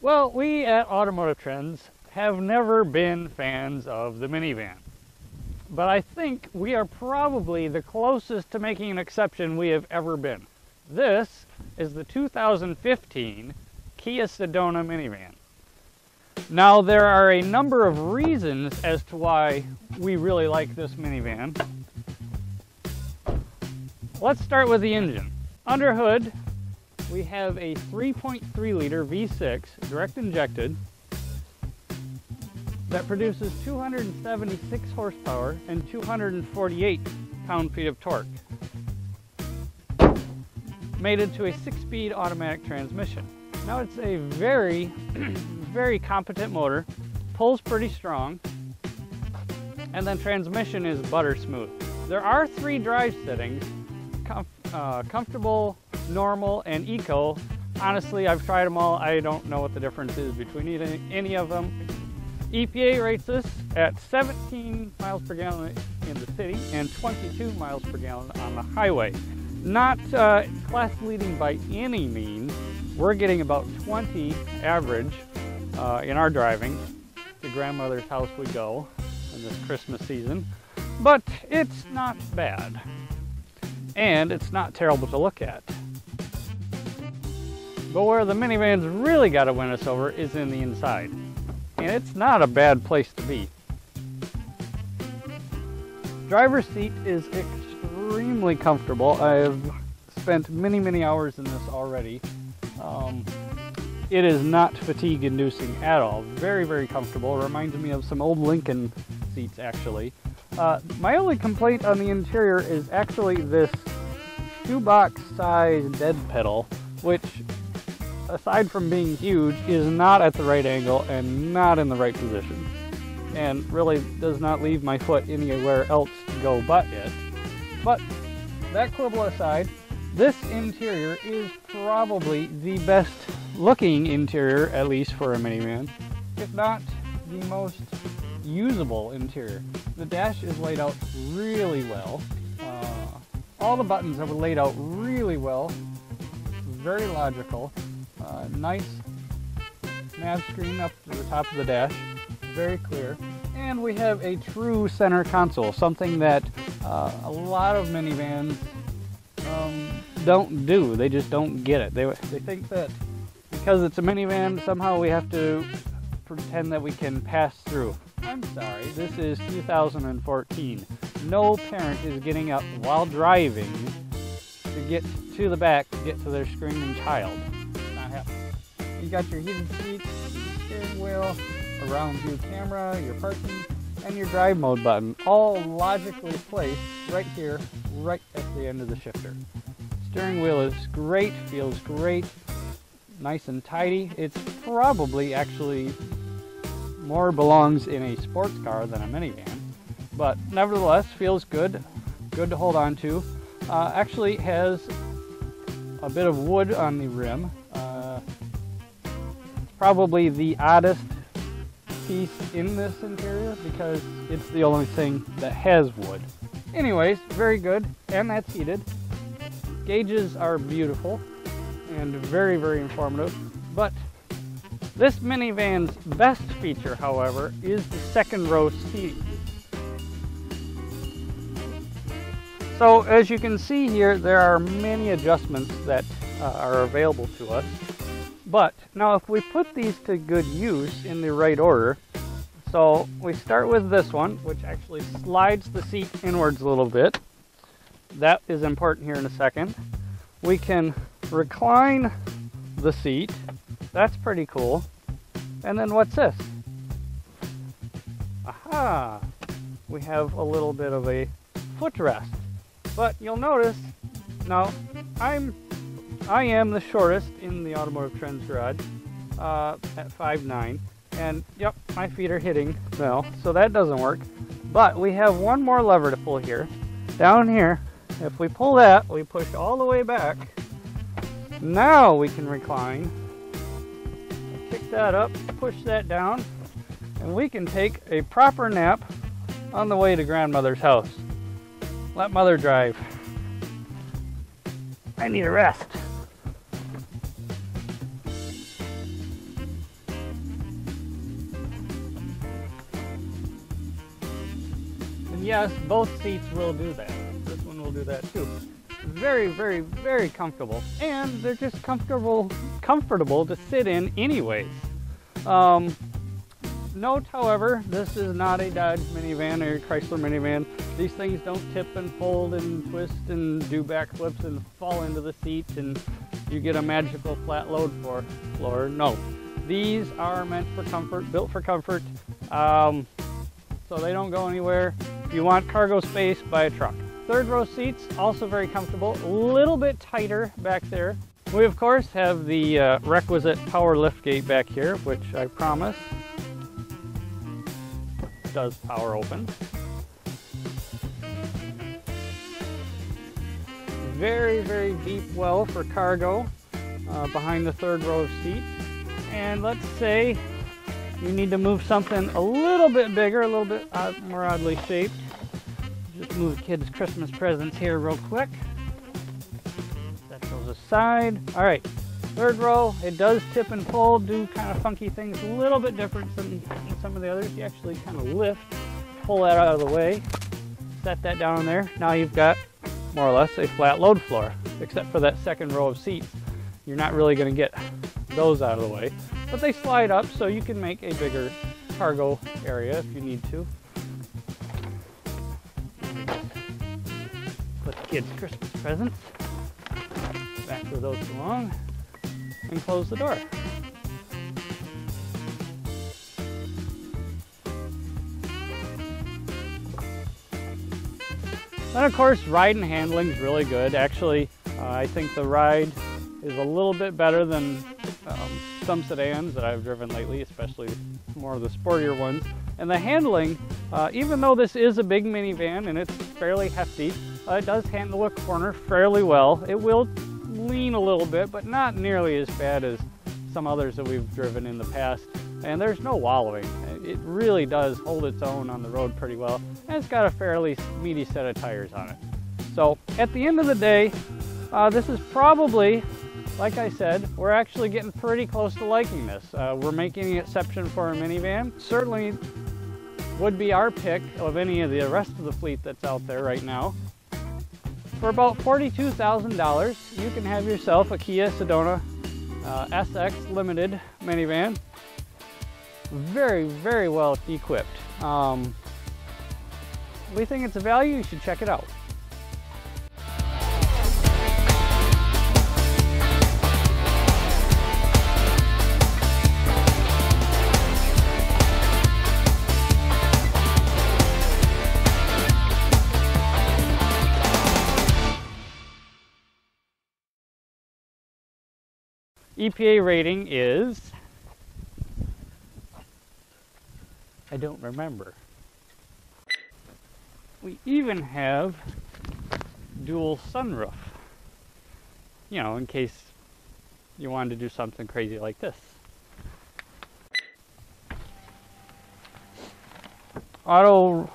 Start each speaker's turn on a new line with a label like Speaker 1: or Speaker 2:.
Speaker 1: Well, we at Automotive Trends have never been fans of the minivan, but I think we are probably the closest to making an exception we have ever been. This is the 2015 Kia Sedona minivan. Now, there are a number of reasons as to why we really like this minivan. Let's start with the engine. Under hood, we have a 3.3 liter V6 direct injected that produces 276 horsepower and 248 pound-feet of torque, mated to a 6-speed automatic transmission. Now, it's a very, very competent motor, pulls pretty strong, and then transmission is butter smooth. There are 3 drive settings, comfortable, normal, and eco. Honestly, I've tried them all. I don't know what the difference is between any of them. EPA rates this at 17 miles per gallon in the city and 22 miles per gallon on the highway. Not class leading by any means. We're getting about 20 average in our driving. To grandmother's house we go in this Christmas season, but it's not bad. And it's not terrible to look at. But where the minivans really got to win us over is in the inside. And it's not a bad place to be. Driver's seat is extremely comfortable. I've spent many hours in this already. It is not fatigue inducing at all. Very comfortable. It reminds me of some old Lincoln seats actually. My only complaint on the interior is actually this shoebox size bed pedal, which aside from being huge is not at the right angle and not in the right position, and really does not leave my foot anywhere else to go but it. But that quibble aside, this interior is probably the best looking interior, at least for a minivan, if not the most usable interior. The dash is laid out really well. All the buttons are laid out really well. Very logical. Nice nav screen up to the top of the dash. Very clear. And we have a true center console, something that a lot of minivans don't do. They just don't get it. They think that because it's a minivan, somehow we have to pretend that we can pass through. I'm sorry, this is 2014. No parent is getting up while driving to get to the back to get to their screaming child. Not happening. You got your heated seats, your steering wheel, around view camera, your parking, and your drive mode button, all logically placed right here, right at the end of the shifter. Steering wheel is great, feels great, nice and tidy. It's probably actually more belongs in a sports car than a minivan, but nevertheless feels good to hold on to. Actually has a bit of wood on the rim. It's probably the oddest piece in this interior because it's the only thing that has wood. Anyways, very good, and that's heated. Gauges are beautiful and very informative, but this minivan's best feature, however, is the second row seating. So as you can see here, there are many adjustments that are available to us. But now if we put these to good use in the right order, so we start with this one, which actually slides the seat inwards a little bit. That is important here in a second. We can recline the seat. That's pretty cool. And then what's this? Aha! We have a little bit of a footrest. But you'll notice, now I am the shortest in the Automotive Trends garage at 5'9", and yep, my feet are hitting now, so that doesn't work. But we have one more lever to pull here. Down here, if we pull that, we push all the way back. Now we can recline. Pick that up, push that down, and we can take a proper nap on the way to grandmother's house. Let mother drive. I need a rest. yes, both seats will do that. This one will do that too. Very, very, very comfortable, and they're just comfortable to sit in anyways. Note, however, this is not a Dodge minivan or Chrysler minivan. These things don't tip and fold and twist and do backflips and fall into the seat and you get a magical flat load floor. No, these are meant for comfort, built for comfort, so they don't go anywhere. If you want cargo space, buy a truck. Third row seats, also very comfortable, a little bit tighter back there. We of course have the requisite power lift gate back here, which I promise does power open. Very, very deep well for cargo behind the third row of seats. And let's say you need to move something a little bit bigger, a little bit more oddly shaped. Just move the kids' Christmas presents here real quick. Set those aside. All right, third row, it does tip and fold, do kind of funky things, a little bit different than some of the others. You actually kind of lift, pull that out of the way, set that down there. Now you've got more or less a flat load floor, except for that second row of seats. You're not really going to get those out of the way, but they slide up so you can make a bigger cargo area if you need to. Put the kids' Christmas presents back where those belong and close the door. And of course, ride and handling is really good. Actually, I think the ride is a little bit better than some sedans that I've driven lately, especially more of the sportier ones. And the handling, even though this is a big minivan and it's fairly hefty, it does handle a corner fairly well. It will lean a little bit, but not nearly as bad as some others that we've driven in the past. And there's no wallowing. It really does hold its own on the road pretty well. And it's got a fairly meaty set of tires on it. So at the end of the day, this is probably, like I said, we're actually getting pretty close to liking this. We're making an exception for a minivan. Certainly would be our pick of any of the rest of the fleet that's out there right now. For about $42,000, you can have yourself a Kia Sedona SX Limited minivan. Very, very well equipped. We think it's a value, you should check it out. EPA rating is, I don't remember. We even have dual sunroof, you know, in case you wanted to do something crazy like this. Auto